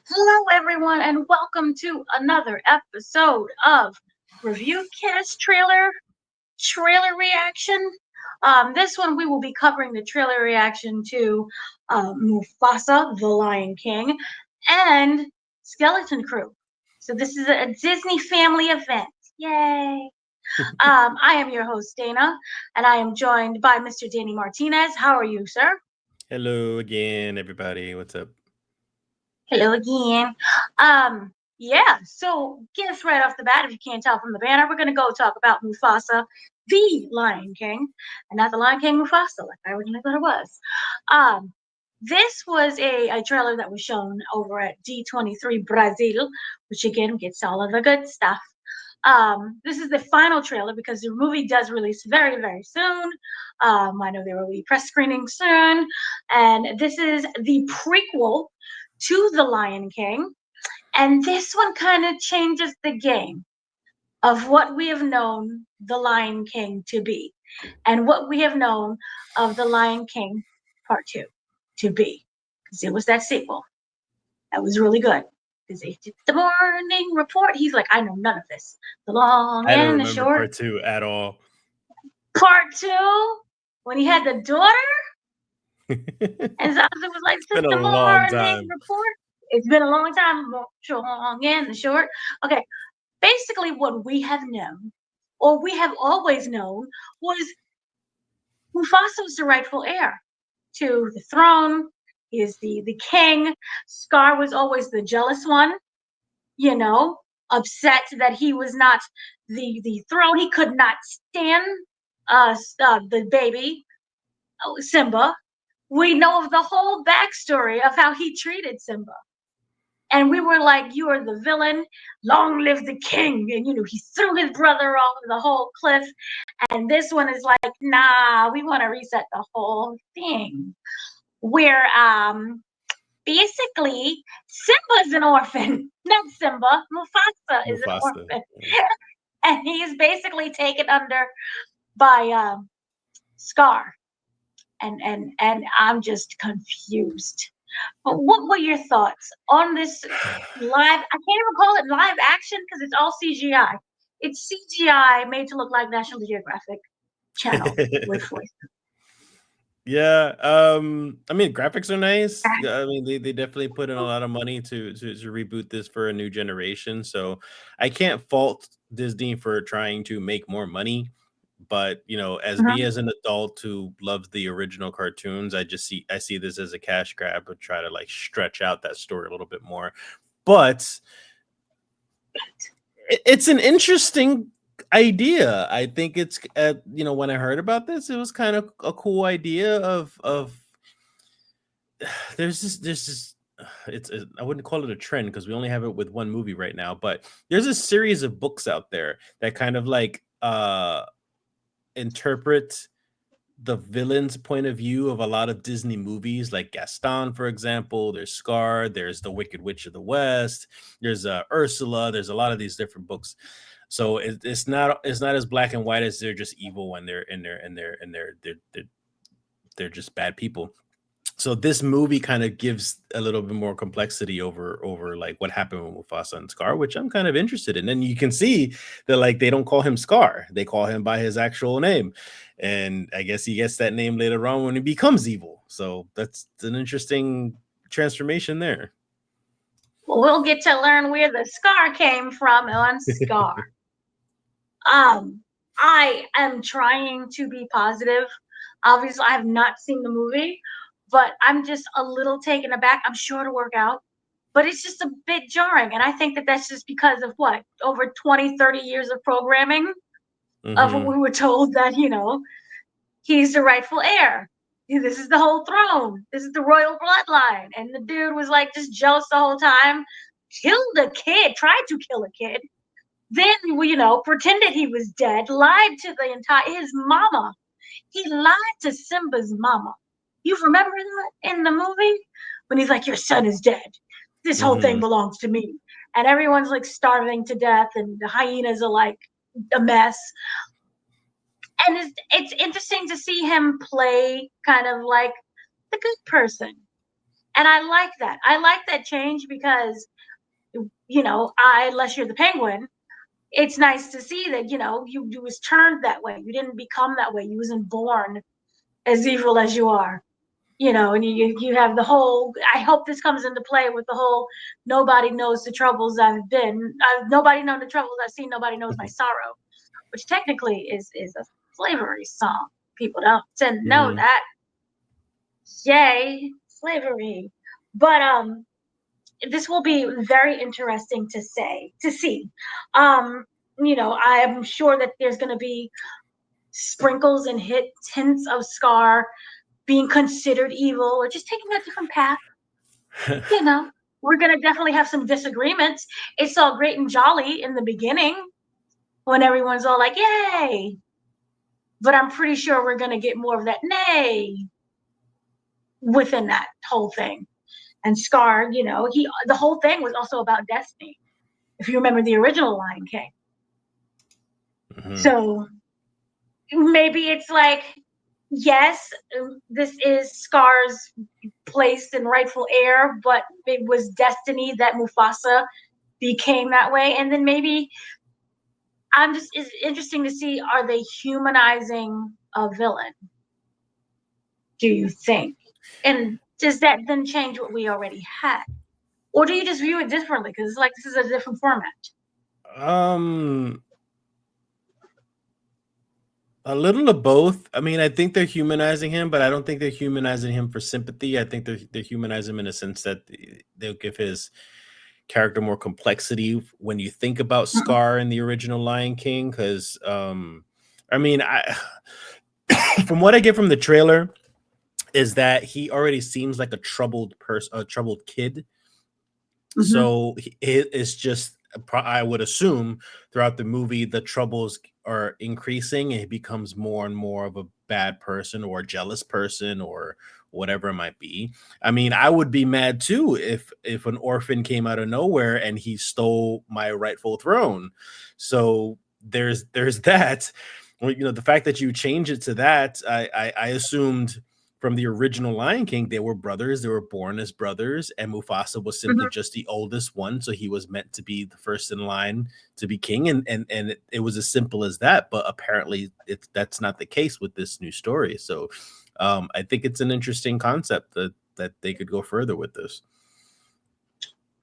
Hello, everyone, and welcome to another episode of Review Cast Trailer Reaction. This one we will be covering the trailer reaction to Mufasa, the Lion King, and Skeleton Crew. So this is a Disney family event. Yay! I am your host Dana, and I am joined by Mr. Danny Martinez. How are you, sir? Hello again, everybody. What's up? Hello again. Yeah, so guess right off the bat, if you can't tell from the banner, we're gonna go talk about Mufasa, the Lion King, and not the Lion King Mufasa, like I originally thought it was. Um, this was a trailer that was shown over at D23 Brazil, which again gets all of the good stuff. This is the final trailer because the movie does release very, very soon. I know there will be press screening soon, and this is the prequel to The Lion King. And this one kind of changes the game of what we have known The Lion King to be and what we have known of The Lion King Part 2 to be. Because it was that sequel. That was really good. Because they did the morning report. He's like, I know none of this. The long I don't and the remember short. part two at all. Part 2, when he had the daughter, and It's Zazu was like, this is been a the long morning time. report. It's been a long time, long and the short. Okay, basically what we have known, or we have always known, was Mufasa was the rightful heir to the throne. He is the king. Scar was always the jealous one, you know, upset that he was not the throne. He could not stand the baby, Simba. We know of the whole backstory of how he treated Simba. And we were like, you are the villain, long live the king. And he threw his brother off the whole cliff. And this one is like, nah, we want to reset the whole thing. Where basically Simba's an orphan. Not Simba, Mufasa is an Mufasa. orphan. And he's basically taken under by Scar. And I'm just confused. But what were your thoughts on this live? I can't even call it live action because it's all CGI. It's CGI made to look like National Geographic Channel with voice. Yeah, I mean graphics are nice. Yeah, I mean they definitely put in a lot of money to reboot this for a new generation. So I can't fault Disney for trying to make more money. But as me Mhm. as an adult who loves the original cartoons, I see this as a cash grab, but try to like stretch out that story a little bit more. But it's an interesting idea. I think it's when I heard about this, it was kind of a cool idea of there's this I wouldn't call it a trend because we only have it with one movie right now, but there's a series of books out there that kind of like interpret the villain's point of view of a lot of Disney movies, like Gaston, for example. There's Scar, there's The Wicked Witch of the West, there's Ursula. There's a lot of these different books. So it's not as black and white as they're just evil when they're just bad people. So this movie kind of gives a little bit more complexity over like what happened with Mufasa and Scar, which I'm kind of interested in. And you can see that like they don't call him Scar, they call him by his actual name, and I guess he gets that name later on when he becomes evil. So that's an interesting transformation there. Well, we'll get to learn where the scar came from on Scar. Um, I am trying to be positive. Obviously, I have not seen the movie, but I'm just a little taken aback. I'm sure it'll work out, but it's just a bit jarring. And I think that that's just because of what? Over 20, 30 years of programming of what Hmm. we were told that, he's the rightful heir. This is the whole throne. This is the royal bloodline. And the dude was like just jealous the whole time. Killed a kid, tried to kill a kid, then pretended he was dead, lied to the entire his mama. He lied to Simba's mama. You remember that in the movie when he's like, "Your son is dead. This whole thing Hmm. belongs to me," and everyone's like starving to death, and the hyenas are like a mess. And it's interesting to see him play kind of like the good person And I like that. I like that change because, unless you're the penguin, it's nice to see that, you was turned that way. You didn't become that way. You wasn't born as evil as you are. And you have the whole, I hope this comes into play with the whole nobody knows the troubles I've been. Nobody knows the troubles I've seen, nobody knows my sorrow, which technically is a slavery song. People don't tend to know Mhm. that. Yay, slavery. But this will be very interesting to see. I am sure that there's gonna be sprinkles and hints of Scar being considered evil or just taking a different path. You know, we're gonna definitely have some disagreements. It's all great and jolly in the beginning when everyone's all like, yay. But I'm pretty sure we're gonna get more of that nay within that whole thing. And Scar, the whole thing was also about destiny. If you remember the original Lion King. Mhm. So maybe it's like, yes, this is Scar's place and rightful heir, but it was destiny that Mufasa became that way. And then maybe it's interesting to see, are they humanizing a villain? Do you think? And does that then change what we already had? Or do you just view it differently? Because it's like this is a different format. Um, a little of both. I mean, I think they're humanizing him, but I don't think they're humanizing him for sympathy. I think they're humanizing him in a sense that they'll give his character more complexity when you think about Mm-mm. Scar in the original Lion King. Because, I mean, I from what I get from the trailer is that he already seems like a troubled person, a troubled kid. Mm-hmm. So it's just, I would assume throughout the movie, the troubles are increasing and he becomes more and more of a bad person or a jealous person or whatever it might be. I mean, I would be mad too if an orphan came out of nowhere and he stole my rightful throne. So there's that. Well, the fact that you change it to that, I assumed from the original Lion King, they were brothers. They were born as brothers, and Mufasa was simply Mm-hmm. just the oldest one, so he was meant to be the first in line to be king, and it was as simple as that. But apparently, that's not the case with this new story. So, I think it's an interesting concept that they could go further with this.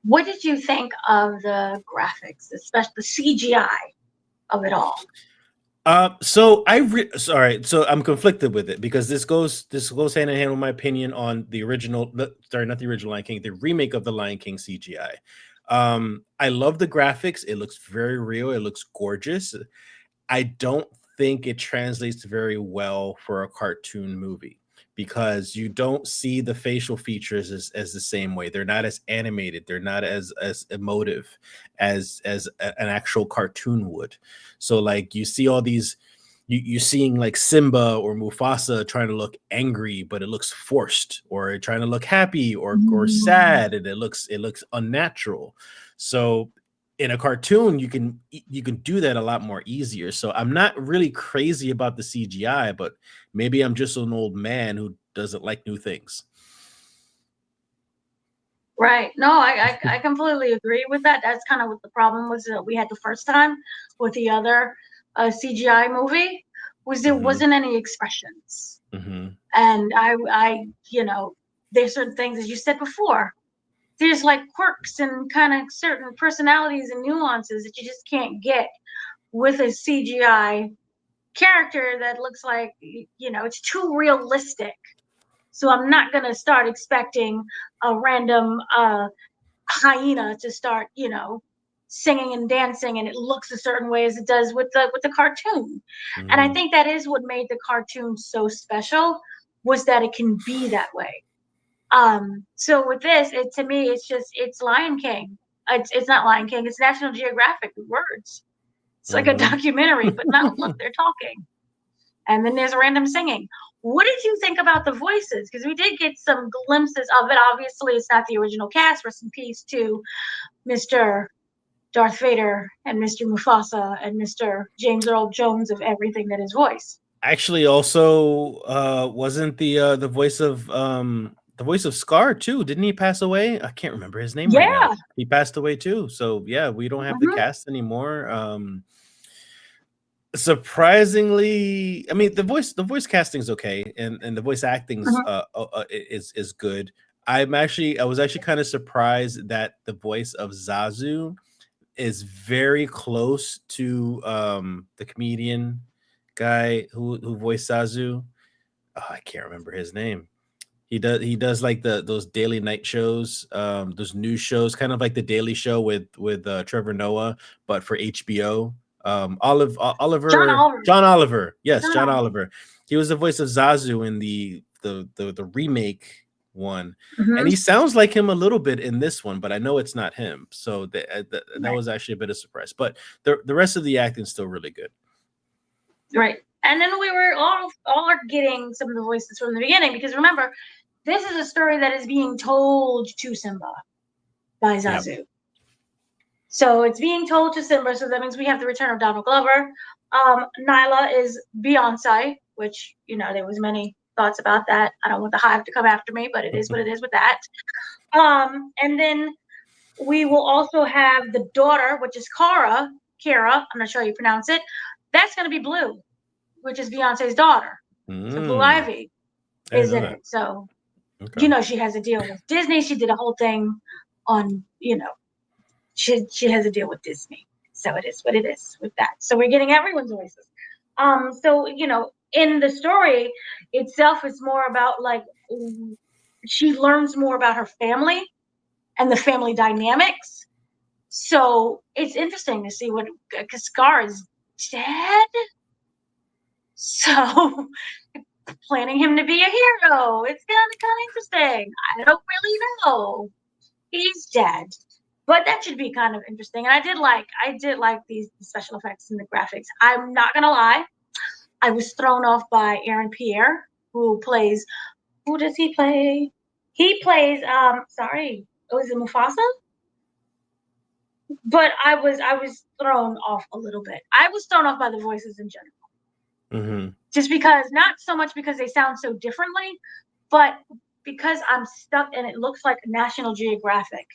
What did you think of the graphics, especially the CGI of it all? Sorry, so I'm conflicted with it because this goes hand in hand with my opinion on the original, sorry, not the original Lion King, the remake of the Lion King CGI. I love the graphics. It looks very real. It looks gorgeous. I don't think it translates very well for a cartoon movie because you don't see the facial features as the same way. They're not as animated. They're not as emotive an actual cartoon would. So like you see all these you seeing like Simba or Mufasa trying to look angry, but it looks forced, or trying to look happy or Mm. sad, and it looks unnatural. So in a cartoon you can do that a lot more easier. So I'm not really crazy about the CGI, but maybe I'm just an old man who doesn't like new things. Right. No, I completely agree with that. That's kind of what the problem was that we had the first time with the other CGI movie was there Hmm. wasn't any expressions. Hmm. And there's certain things, as you said before, there's like quirks and kind of certain personalities and nuances that you just can't get with a CGI character that looks like, it's too realistic. So I'm not going to start expecting a random hyena to start, singing and dancing and it looks a certain way as it does with the cartoon. And I Hmm. think that is what made the cartoon so special, was that it can be that way. So with this, to me, it's Lion King. It's not Lion King, it's National Geographic with words. It's like a Hmm. documentary, but not, look, they're talking. And then there's random singing. What did you think about the voices? Because we did get some glimpses of it. Obviously, it's not the original cast. Rest in peace to Mr. Darth Vader and Mr. Mufasa and Mr. James Earl Jones of everything that is voice. Actually, also, wasn't the voice of the voice of Scar too. Didn't he pass away? I can't remember his name right now. Yeah. He passed away too. So yeah, we don't have the Hmm. cast anymore. Surprisingly, I mean the voice casting is okay, and the voice acting's Hmm. is good. I was actually kind of surprised that the voice of Zazu is very close to the comedian guy who voiced Zazu. Oh, I can't remember his name. He does like those daily night shows, those news shows, kind of like the Daily Show with Trevor Noah, but for HBO. John Oliver. John Oliver, yes, John John Oliver. Oliver. He was the voice of Zazu in the remake one, and Hmm. he sounds like him a little bit in this one, but I know it's not him. So that Right. was actually a bit of surprise. But the rest of the acting is still really good. Right. And then we were all are getting some of the voices from the beginning because remember, this is a story that is being told to Simba by Yeah. Zazu. So it's being told to Simba, so that means we have the return of Donald Glover. Nyla is Beyonce, which, there was many thoughts about that. I don't want the hive to come after me, but it is what it is with that. And then we will also have the daughter, which is Kara, I'm not sure how you pronounce it. That's going to be Blue, which is Beyonce's daughter. So Blue Mm, Ivy I didn't is know in that. it. So, Okay. she has a deal with Disney. She did a whole thing on, she has a deal with Disney. So it is what it is with that. So we're getting everyone's voices. So in the story itself, it's more about like she learns more about her family and the family dynamics. So it's interesting to see what because Scar is dead. So planning him to be a hero, it's kind of interesting. I don't really know. He's dead. But that should be kind of interesting. And I did like these special effects and the graphics. I'm not gonna lie, I was thrown off by Aaron Pierre, who does he play? He plays sorry, was it Mufasa? But I was thrown off a little bit. I was thrown off by the voices in general. Hmm. Just because not so much because they sound so differently, but because I'm stuck and it looks like National Geographic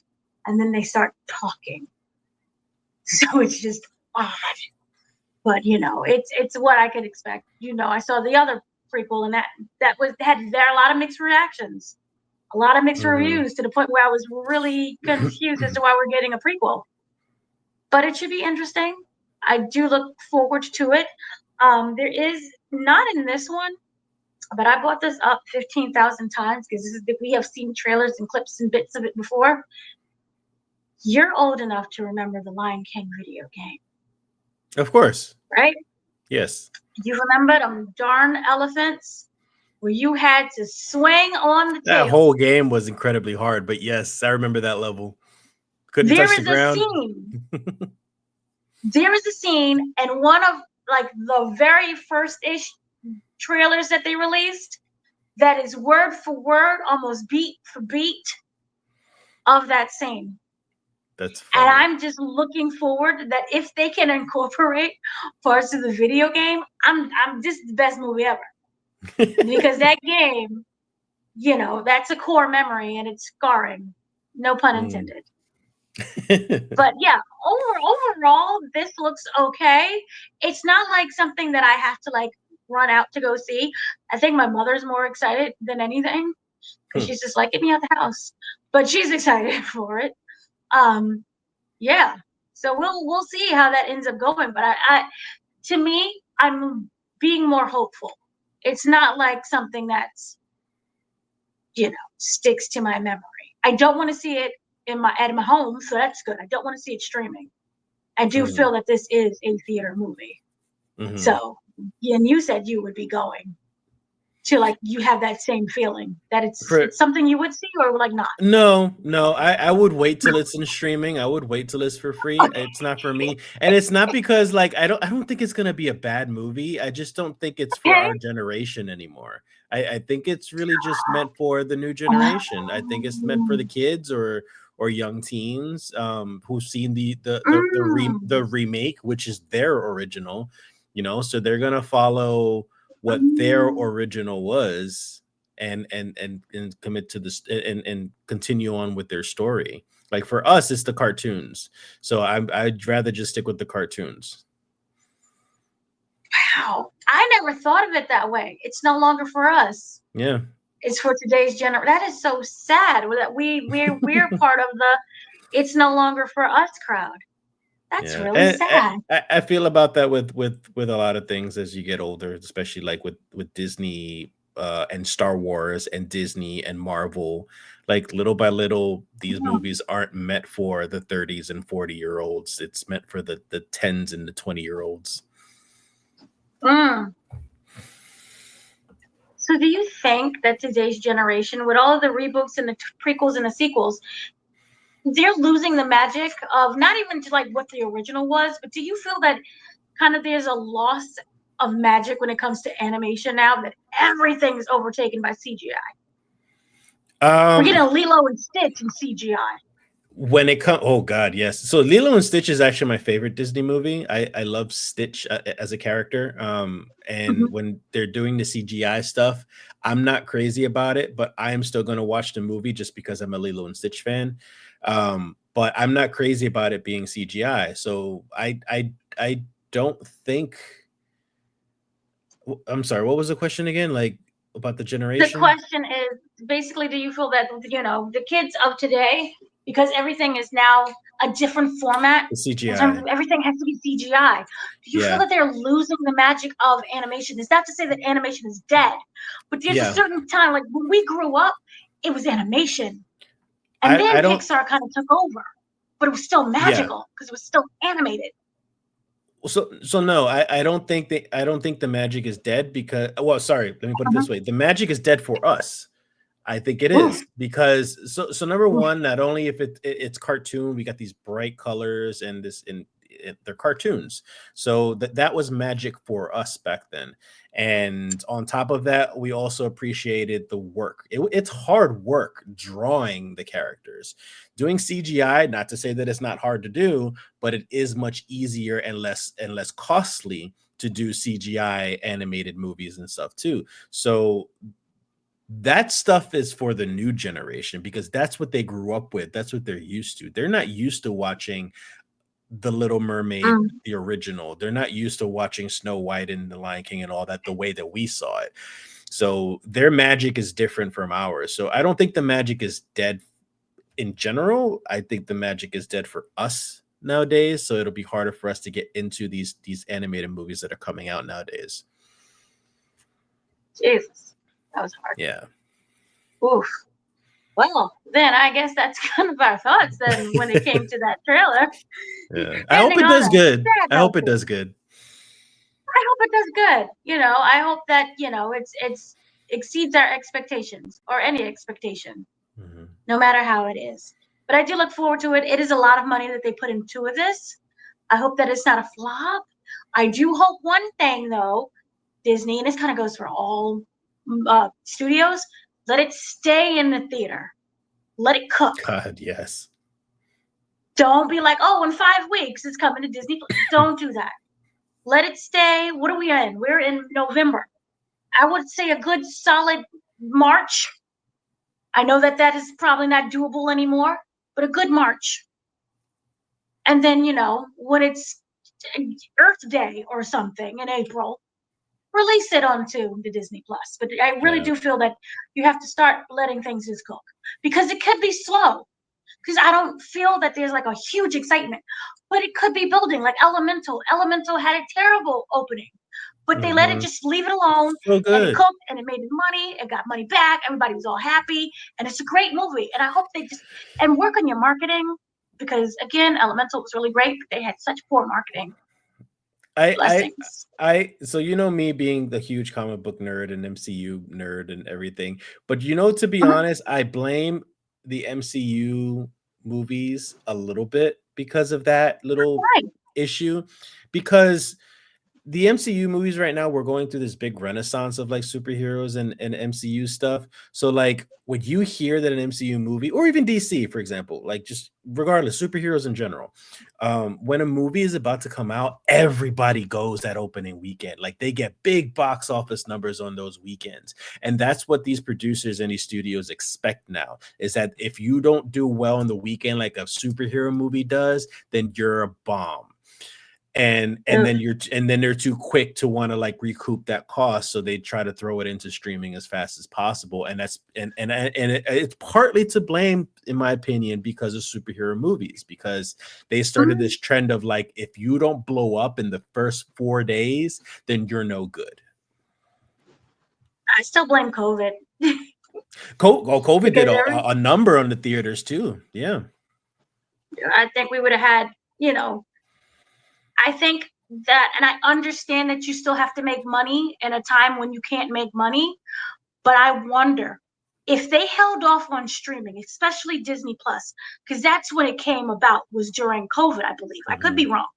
and then they start talking. So it's just odd. But it's what I could expect. I saw the other prequel and that was had there are a lot of mixed reactions, a lot of mixed Hmm. reviews to the point where I was really confused as to why we're getting a prequel. But it should be interesting. I do look forward to it. There is not in this one, but I brought this up 15,000 times because we have seen trailers and clips and bits of it before. You're old enough to remember the Lion King video game, Of course. right? Yes. You remember them darn elephants where you had to swing on the That tail. whole game was incredibly hard, but yes, I remember that level. Couldn't There touch the is a ground. scene. There is a scene, and one of like the very first ish trailers that they released that is word for word, almost beat for beat of that scene. That's And funny. I'm just looking forward that if they can incorporate parts of the video game, I'm this is the best movie ever. Because that game, that's a core memory and it's scarring. No pun Mm. intended. But yeah, overall, this looks okay. It's not like something that I have to like run out to go see. I think my mother's more excited than anything because Hmm. she's just like, get me out the house. But she's excited for it. Um, yeah. So we'll see how that ends up going. But I to me, I'm being more hopeful. It's not like something that's sticks to my memory. I don't want to see it at my home, so that's good. I don't want to see it streaming. I do Hmm. feel that this is a theater movie. Hmm. So, and you said you would be going to like you have that same feeling that For it's something you would see or like not. no, I would wait till it's in streaming. I would wait till it's for free. Okay. It's not for me. And it's not because like I don't think it's gonna be a bad movie. I just don't think it's for Okay. our generation anymore. I think it's really just meant for the new generation. I think it's meant for the kids or young teens who've seen the remake, which is their original, so they're gonna follow what their original was, and commit to this and continue on with their story. Like for us, it's the cartoons. So I'd rather just stick with the cartoons. Wow. I never thought of it that way. It's no longer for us. Yeah. It's for today's generation. That is so sad that we're part of the it's no longer for us crowd. That's Yeah, really and sad. I feel about that with a lot of things as you get older, especially like with Disney and Star Wars and Disney and Marvel. Like little by little, these Mhm. movies aren't meant for the 30s and 40-year-olds. It's meant for the 10s and the 20-year-olds. Mm. So do you think that today's generation, with all of the reboots and the prequels and the sequels, they're losing the magic of not even to like what the original was, but do you feel that kind of there's a loss of magic when it comes to animation now that everything is overtaken by CGI? We're Um, getting a Lilo and Stitch in CGI. when it comes, oh god, yes. So Lilo and Stitch is actually my favorite Disney movie. I love Stitch as a character. And Mhm. when they're doing the CGI stuff, I'm not crazy about it, but I am still going to watch the movie just because I'm a Lilo and Stitch fan. But I'm not crazy about it being CGI. So I don't think. I'm sorry. What was the question again? Like about the The generation? question is basically, do you feel that the kids of today, because everything is now a different format The in terms CGI. of everything has to be CGI, do you feel Yeah. that they're losing the magic of animation? It's not to say that animation is dead, but there's a Yeah. certain time, like when we grew up, it was animation, and I then don't. Pixar kind of took over, but it was still Yeah. magical because it was still animated. So no, I don't think the magic is dead because well, sorry, let me put it Uh-huh. this way. The magic is dead for us. I think it Oof, is because so number oof. one, not only if it's cartoon, we got these bright colors and they're cartoons, so that was magic for us back then. And on top of that, we also appreciated the work. It's hard work drawing the characters, doing CGI. Not to say that it's not hard to do, but it is much easier and less costly to do CGI animated movies and stuff too. So that stuff is for the new generation because that's what they grew up with. That's what they're used to. They're not used to watching The Little Mermaid, Mm. the original. They're not used to watching Snow White and The Lion King and all that the way that we saw it. So their magic is different from ours. So I don't think the magic is dead in general. I think the magic is dead for us nowadays. So it'll be harder for us to get into these animated movies that are coming out nowadays. Jesus, that was hard. Yeah. Oof. Well, then I guess that's kind of our thoughts then when it came to that trailer. Yeah. I hope Ending it on does a good. sad I hope it note. does good. I hope it does good. I hope that, it's exceeds our expectations or any expectation, Mhm. no matter how it is. But I do look forward to it. It is a lot of money that they put into this. I hope that it's not a flop. I do hope one thing though, Disney, and this kind of goes for all studios, let it stay in the theater. Let it cook. God, yes. Don't be like, oh, in 5 weeks it's coming to Disney. Don't do that. Let it stay. What are we in? We're in November. I would say a good solid March. I know that that is probably not doable anymore, but a good March. And then, when it's Earth Day or something in April, release it onto the Disney Plus. But I really Yeah. do feel that you have to start letting things just cook because it could be slow. Because I don't feel that there's like a huge excitement, but it could be building like Elemental. Elemental had a terrible opening, but they let it Mhm. just leave it alone So and it good. cooked and it made money. It got money back. Everybody was all happy, and it's a great movie. And I hope they just and work on your marketing because again, Elemental was really great, but they had such poor marketing. I I Blessings. so you know me being the huge comic book nerd and MCU nerd and everything, but to be Mhm. honest, I blame the MCU movies a little bit because of that little Right. issue because the MCU movies right now, we're going through this big renaissance of like superheroes and MCU stuff. So like when you hear that an MCU movie or even DC, for example, like just regardless, superheroes in general, when a movie is about to come out, everybody goes that opening weekend. Like they get big box office numbers on those weekends. And that's what these producers and these studios expect now is that if you don't do well on the weekend like a superhero movie does, then you're a bomb. And Ugh. then they're too quick to want to like recoup that cost, so they try to throw it into streaming as fast as possible. And it's partly to blame, in my opinion, because of superhero movies, because they started Mhm. this trend of like, if you don't blow up in the first 4 days, then you're no good. I still blame COVID COVID did because a number on the theaters too. Yeah. I think we would have had, you know, I think that, and I understand that you still have to make money in a time when you can't make money, but I wonder if they held off on streaming, especially Disney Plus, because that's when it came about, was during COVID, I believe. I could be Mhm. wrong.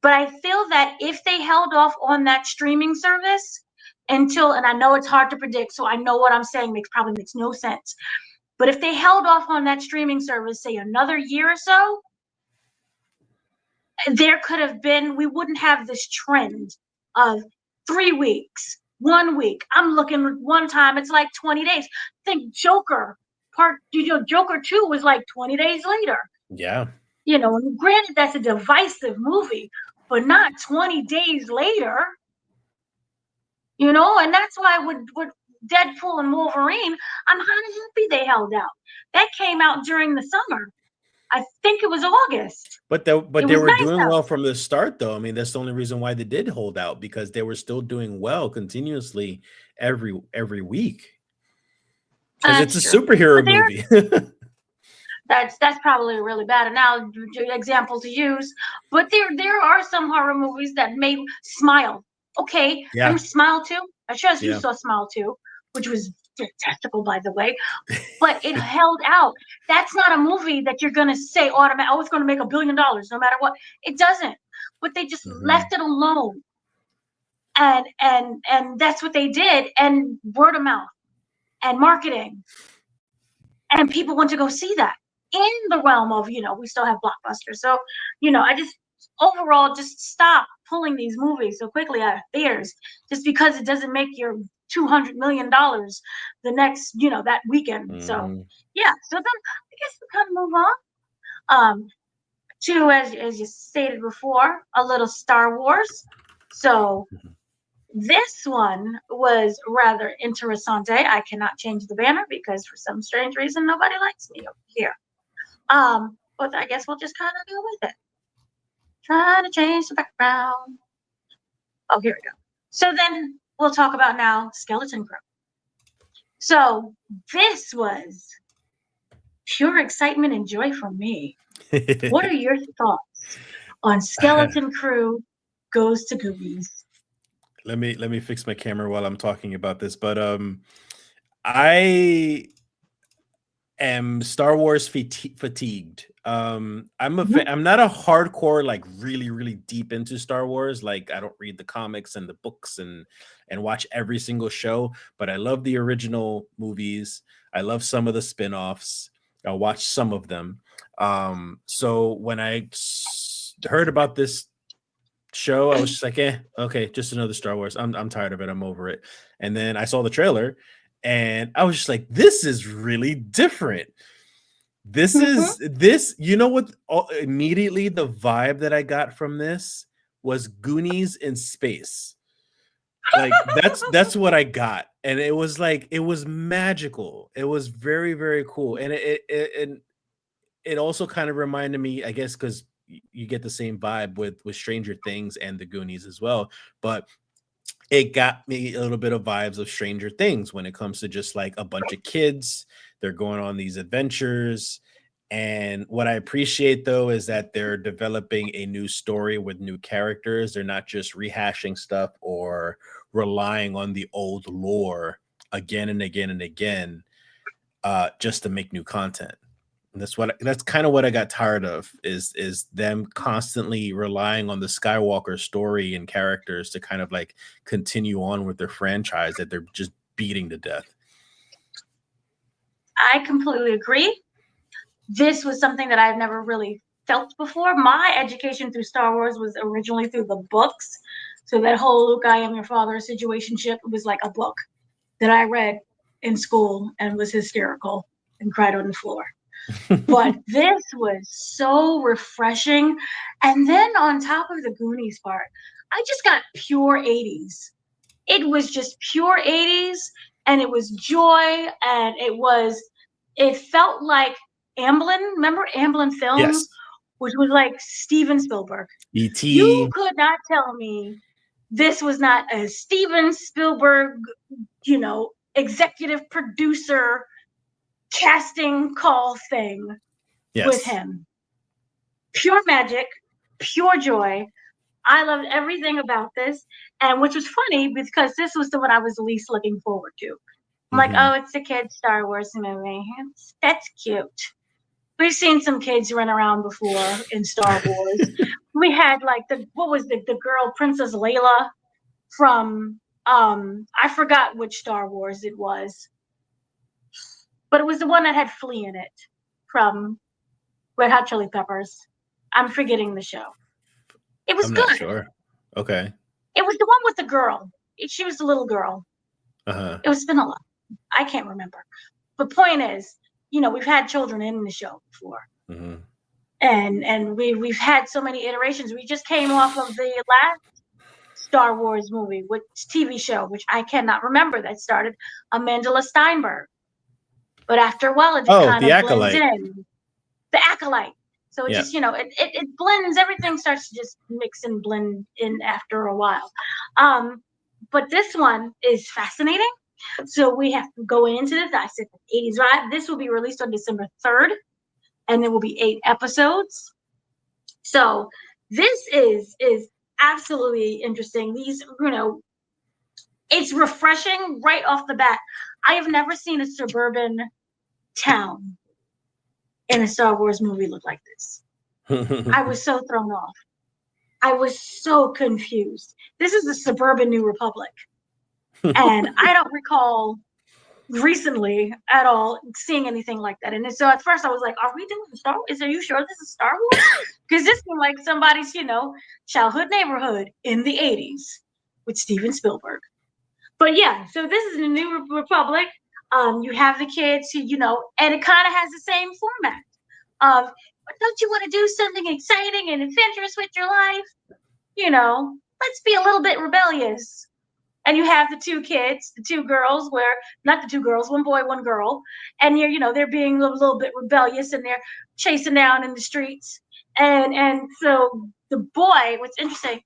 But I feel that if they held off on that streaming service until, and I know it's hard to predict, so I know what I'm saying probably makes no sense. But if they held off on that streaming service, say another year or so, there could have been, we wouldn't have this trend of 3 weeks, 1 week. I'm looking one time, it's like 20 days. Think Joker Joker 2 was like 20 days later. Yeah. And granted that's a divisive movie, but not 20 days later. And that's why with Deadpool and Wolverine, I'm kind of happy they held out. That came out during the summer. I think it was August. But It they was were nice doing out. well from the start, though. I mean, that's the only reason why they did hold out, because they were still doing well continuously every week. Because it's That's a true. superhero But movie. that's probably a really bad example to use. But there are some horror movies that made Smile. Okay, Yeah, remember Smile 2? I trust you yeah. saw Smile 2, which was detestable, by the way. But it held out. That's not a movie that you're gonna say automatic. Oh, it's gonna make $1 billion no matter what. It doesn't. But they just Mhm. left it alone, and that's what they did. And word of mouth and marketing, and people want to go see that in the realm of, we still have blockbusters. So, I just overall just stop pulling these movies so quickly out of theaters just because it doesn't make your $200 million the next, that weekend. So Mhm. yeah, so then I guess we kind of move on to, as you stated before, a little Star Wars. So Mhm. this one was rather interessante. I cannot change the banner because for some strange reason nobody likes me over here. But I guess we'll just kind of go with it. Trying to change the background. Oh, here we go. So then we'll talk about now Skeleton Crew. So this was pure excitement and joy for me. What are your thoughts on Skeleton Crew Goes to Goonies? Let me fix my camera while I'm talking about this. But I am Star Wars fatigued. Mhm. I'm not a hardcore, like really deep into Star Wars. Like I don't read the comics and the books and watch every single show, but I love the original movies. I love some of the spin-offs. I watched some of them. So when I heard about this show, I was just like, okay, just another Star Wars. I'm tired of it. I'm over it. And then I saw the trailer and I was just like, this is really different. Mhm. You know what? Immediately the vibe that I got from this was Goonies in space. Like that's what I got. And it was like, it was magical. It was very cool. And it also kind of reminded me, I guess, because you get the same vibe with Stranger Things and the Goonies as well. But it got me a little bit of vibes of Stranger Things when it comes to just like a bunch of kids. They're going on these adventures. And what I appreciate though is that they're developing a new story with new characters. They're not just rehashing stuff or relying on the old lore again and again and again, just to make new content. That's kind of what I got tired of is them constantly relying on the Skywalker story and characters to kind of like continue on with their franchise that they're just beating to death. I completely agree. This was something that I've never really felt before. My education through Star Wars was originally through the books. So that whole Luke, I am your father situationship was like a book that I read in school and was hysterical and cried on the floor. But this was so refreshing. And then on top of the Goonies part, I just got pure 80s. It was just pure 80s, and it was joy, and it felt like Amblin. Remember Amblin Film, Yes. which was like Steven Spielberg. You E.T. could not tell me this was not a Steven Spielberg, executive producer casting call thing with Yes. him. Pure magic, pure joy. I loved everything about this, and which was funny because this was the one I was least looking forward to. I'm like, Mhm. oh, it's a kid's Star Wars movie. That's cute. We've seen some kids run around before in Star Wars. We had like the girl Princess Leia from I forgot which Star Wars it was, but it was the one that had Flea in it from Red Hot Chili Peppers. I'm forgetting the show. It was I'm not good. sure. Okay. It was the one with the girl. She was the little girl. Uh-huh. It was Spinola. I can't remember. But point is, we've had children in the show before. Mhm. And we've had so many iterations. We just came off of the last Star Wars movie, which TV show, which I cannot remember, that started Amandla Steinberg. But after a while, it just Oh, kind The of blends Acolyte. in. The Acolyte. So it Yeah. just, it blends. Everything starts to just mix and blend in after a while. But this one is fascinating. So we have to go into this. I said 80s vibe. This will be released on December 3rd, and there will be 8 episodes. So this is absolutely interesting. These, it's refreshing right off the bat. I have never seen a suburban town in a Star Wars movie look like this. I was so thrown off. I was so confused. This is the suburban New Republic. And I don't recall recently at all seeing anything like that. And so at first I was like, are we doing Star Wars? Are you sure this is Star Wars? Because this seemed like somebody's, childhood neighborhood in the 80s with Steven Spielberg. But yeah, so this is the New Republic. You have the kids who, and it kind of has the same format of, don't you want to do something exciting and adventurous with your life? Let's be a little bit rebellious. And you have the 2 kids, the 2 girls, where not the 2 girls, 1 boy, 1 girl, and they're being a little bit rebellious and they're chasing down in the streets. And so the boy, what's interesting,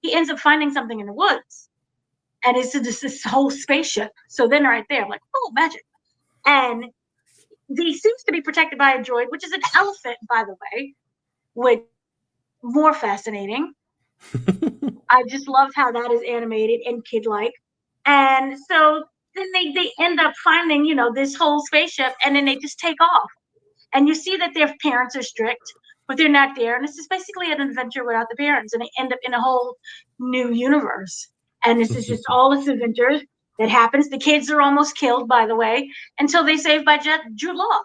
he ends up finding something in the woods, and it's just this whole spaceship. So then right there, I'm like, oh, magic. And he seems to be protected by a droid, which is an elephant, by the way, which more fascinating. I just loved how that is animated and kid-like. And so then they end up finding, this whole spaceship, and then they just take off. And you see that their parents are strict, but they're not there. And this is basically an adventure without the parents, and they end up in a whole new universe. And this is just all this adventure that happens. The kids are almost killed, by the way, until they saved by Jude Law,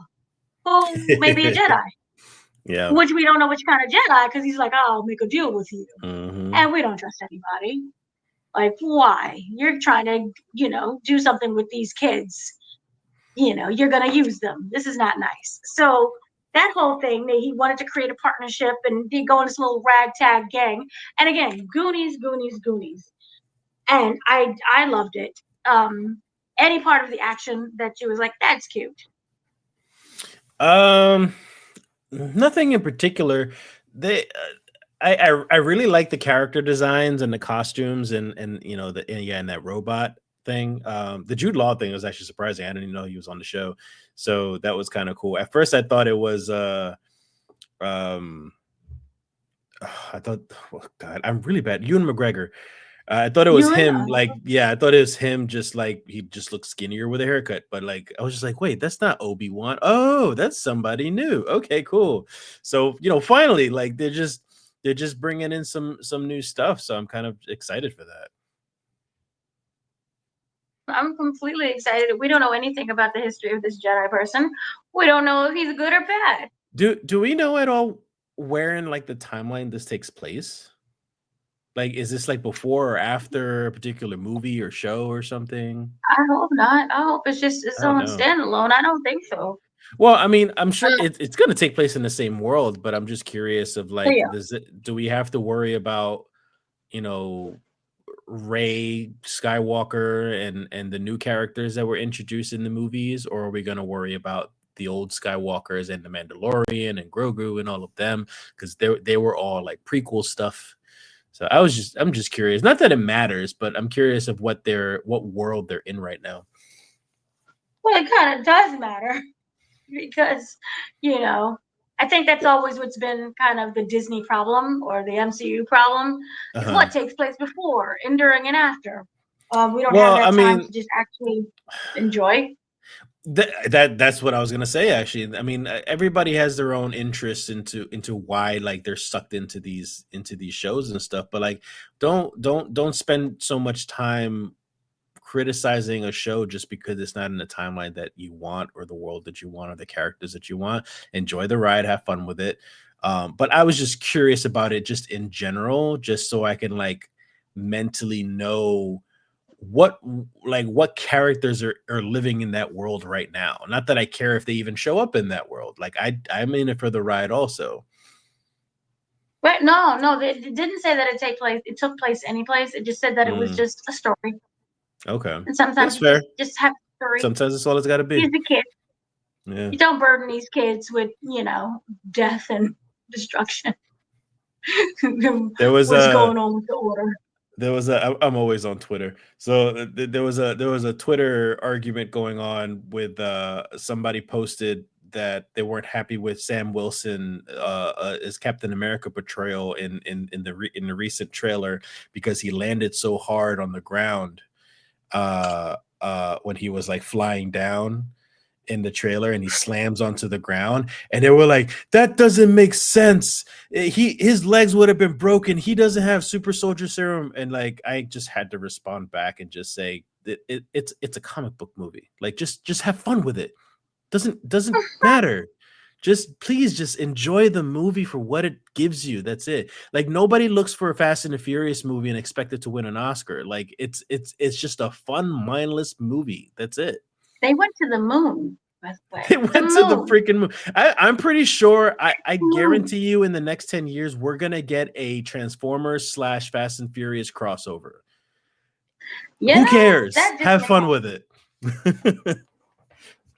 who may be a Jedi. Yeah. Which we don't know which kind of Jedi, because he's like, I'll make a deal with you. Mhm. And we don't trust anybody. Like, why? You're trying to, do something with these kids. You're going to use them. This is not nice. So that whole thing, he wanted to create a partnership and they go in this little ragtag gang. And again, Goonies, Goonies, Goonies. And I loved it. Any part of the action that you was like, that's cute. Nothing in particular. They I really like the character designs and the costumes and and that robot thing. The Jude Law thing was actually surprising. I didn't even know he was on the show, so that was kind of cool. At first, I thought it was I thought, oh God, I'm really bad. Ewan McGregor. I thought it was You and him. Like, yeah, I thought it was him. Just like he just looked skinnier with a haircut. But like, I was just like, wait, that's not Obi-Wan. Oh, that's somebody new. Okay, cool. So finally, like they're just bringing in some new stuff. So I'm kind of excited for that. I'm completely excited. We don't know anything about the history of this Jedi person. We don't know if he's good or bad. Do we know at all where in like the timeline this takes place? Like, is this like before or after a particular movie or show or something? I hope not. I hope it's just its I don't own know. standalone. I don't think so. Well, I mean, I'm sure it's going to take place in the same world, but I'm just curious of So like, yeah, do we have to worry about, you know, Ray Skywalker and the new characters that were introduced in the movies, or are we going to worry about the old Skywalkers and the Mandalorian and Grogu and all of them because they were all like prequel stuff. So I'm just curious. Not that it matters, but I'm curious of what world they're in right now. well, it kind of does matter because, you know, I think that's always what's been kind of the Disney problem or the MCU problem is Uh-huh. what takes place before, and during, and after. We don't have Well, I that time mean, to just actually enjoy. that's what I was gonna say. Actually, I mean, everybody has their own interests into why like they're sucked into these shows and stuff. But like, don't spend so much time criticizing a show just because it's not in the timeline that you want or the world that you want or the characters that you want. Enjoy the ride, have fun with it. But I was just curious about it just in general, just so I can like mentally know what what characters are living in that world right now. Not that I care if they even show up in that world. Like I'm in it for the ride also. But no, no, it didn't say that it took place any place. It just said that it was Mm, just a story. okay. And sometimes That's you fair. just have a story. Sometimes that's all it's gotta He's be. a kid. Yeah. You don't burden these kids with, death and destruction. There was What's a going on with the order? I'm always on Twitter. So there was a Twitter argument going on with somebody posted that they weren't happy with Sam Wilson as Captain America portrayal in the recent trailer because he landed so hard on the ground when he was like flying down in the trailer and he slams onto the ground and they were like that doesn't make sense. His legs would have been broken. He doesn't have super soldier serum. And like I just had to respond back and just say it's a comic book movie. Like just have fun with it. Doesn't matter. Just please just enjoy the movie for what it gives you. That's it. Like nobody looks for a Fast and the Furious movie and expect it to win an Oscar. Like it's just a fun mindless movie. That's it. They went to the moon, by the They way. The went to the moon. freaking moon. I'm pretty sure. I Moon. guarantee you, in the next 10 years, we're gonna get a Transformers / Fast and Furious crossover. You Who know, cares? that just Have fun with it.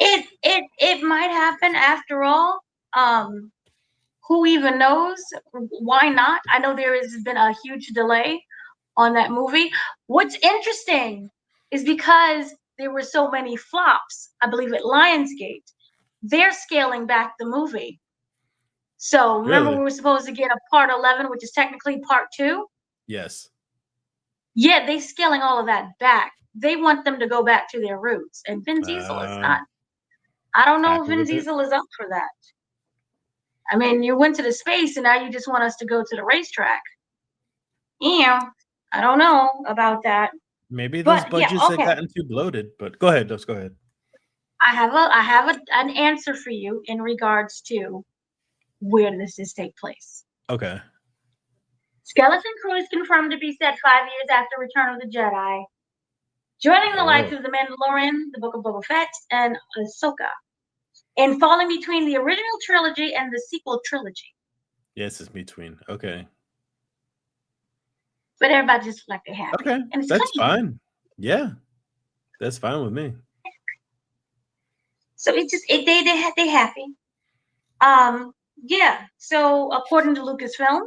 it might happen after all. Um, who even knows? Why not? I know there has been a huge delay on that movie. What's interesting is because there were so many flops, I believe at Lionsgate, they're scaling back the movie. So remember we Really? were supposed to get a part 11, which is technically part 2? Yes. Yeah, they scaling all of that back. They want them to go back to their roots. And Vin Diesel is not. I don't know if Happy Vin with it. Diesel is up for that. I mean, you went to the space and now you just want us to go to the racetrack. Yeah, I don't know about that. Maybe those But yeah, budgets had okay. gotten too bloated. But go ahead. Let's go ahead. An answer for you in regards to where does this take place. Okay. Skeleton Crew is confirmed to be set 5 years after Return of the Jedi, joining the likes Oh, of The Mandalorian, The Book of Boba Fett, and Ahsoka, and falling between the original trilogy and the sequel trilogy. yes, it's between. Okay. But everybody just like they're happy, Okay. and it's That's clean. fine. Yeah, that's fine with me. So it's just they happy. Um, yeah. So according to Lucasfilm,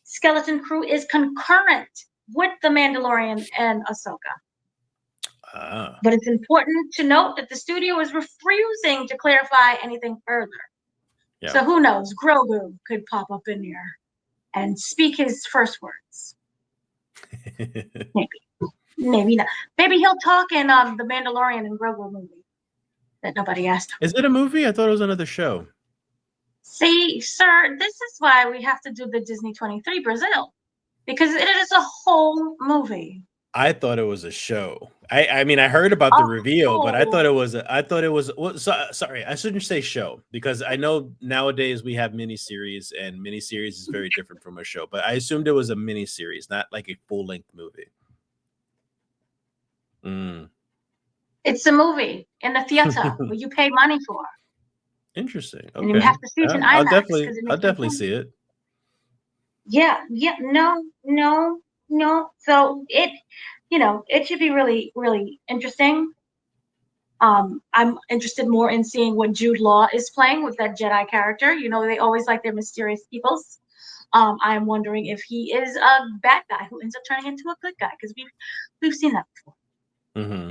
Skeleton Crew is concurrent with The Mandalorian and Ahsoka. Ah, But it's important to note that the studio is refusing to clarify anything further. yeah. So who knows? Grogu could pop up in there and speak his first words. Maybe, maybe not. Maybe he'll talk in the Mandalorian and Grogu movie that nobody asked Is for. it a movie? I thought it was another show. See, sir, this is why we have to do the Disney 23 Brazil, because it is a whole movie. I thought it was a show. I mean, I heard about the reveal, but I thought Oh, it was. Well, sorry, I shouldn't say show because I know nowadays we have miniseries, and miniseries is very different from a show. But I assumed it was a miniseries, not like a full length movie. Mm. it's a movie in the theater where you pay money for, Interesting. and you Okay, have to see it in IMAX because it I'll makes no definitely sense. see it. Yeah, yeah, no, no, no. So it should be really, really interesting. I'm interested more in seeing what Jude Law is playing with that Jedi character. They always like their mysterious peoples. I'm wondering if he is a bad guy who ends up turning into a good guy because we've seen that before. Mm-hmm.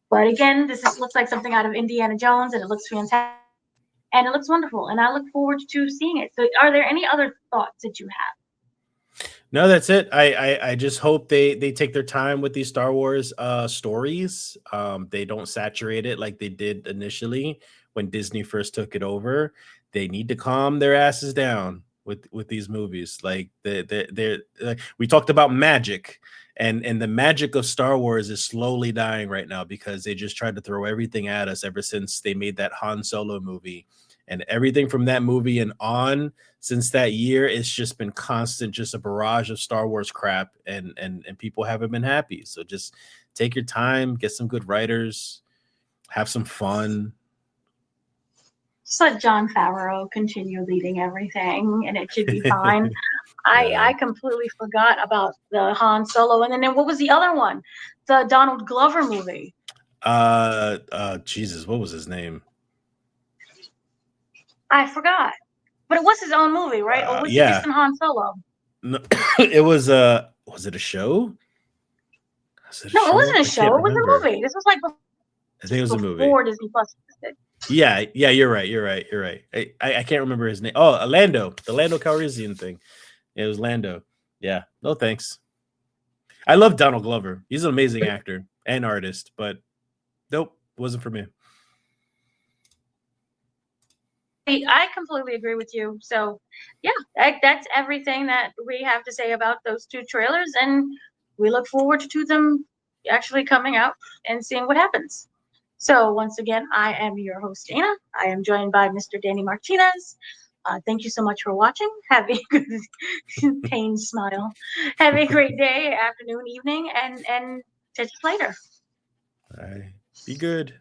But again, looks like something out of Indiana Jones, and it looks fantastic, and it looks wonderful, and I look forward to seeing it. So, are there any other thoughts that you have? No, that's it. I just hope they take their time with these Star Wars stories. They don't saturate it like they did initially when Disney first took it over. They need to calm their asses down with these movies. Like they're like, we talked about magic, and the magic of Star Wars is slowly dying right now because they just tried to throw everything at us ever since they made that Han Solo movie. And everything from that movie and on since that year, it's just been constant, just a barrage of Star Wars crap, and people haven't been happy. So just take your time, get some good writers, have some fun. Just let John Favreau continue leading everything, and it should be fine. Yeah. I completely forgot about the Han Solo, and then what was the other one? The Donald Glover movie. Jesus, what was his name? I forgot, but it was his own movie, right? Or was he just Yeah. in Han Solo? No, it was it a show? Was it a No, it show? wasn't a I can't show. It was a remember. movie. This was like I think it was a movie. before Disney Plus existed. Yeah, you're right. You're right. I can't remember his name. Oh, Lando, the Lando Calrissian thing. It was Lando. Yeah, no thanks. I love Donald Glover. He's an amazing actor and artist, but nope, wasn't for me. I completely agree with you. So, yeah, that's everything that we have to say about those two trailers, and we look forward to them actually coming out and seeing what happens. So, once again, I am your host, Dana. I am joined by Mr. Danny Martinez. Thank you so much for watching. Have a good pain smile. Have a great day, afternoon, evening, and catch you later. All right. Be good.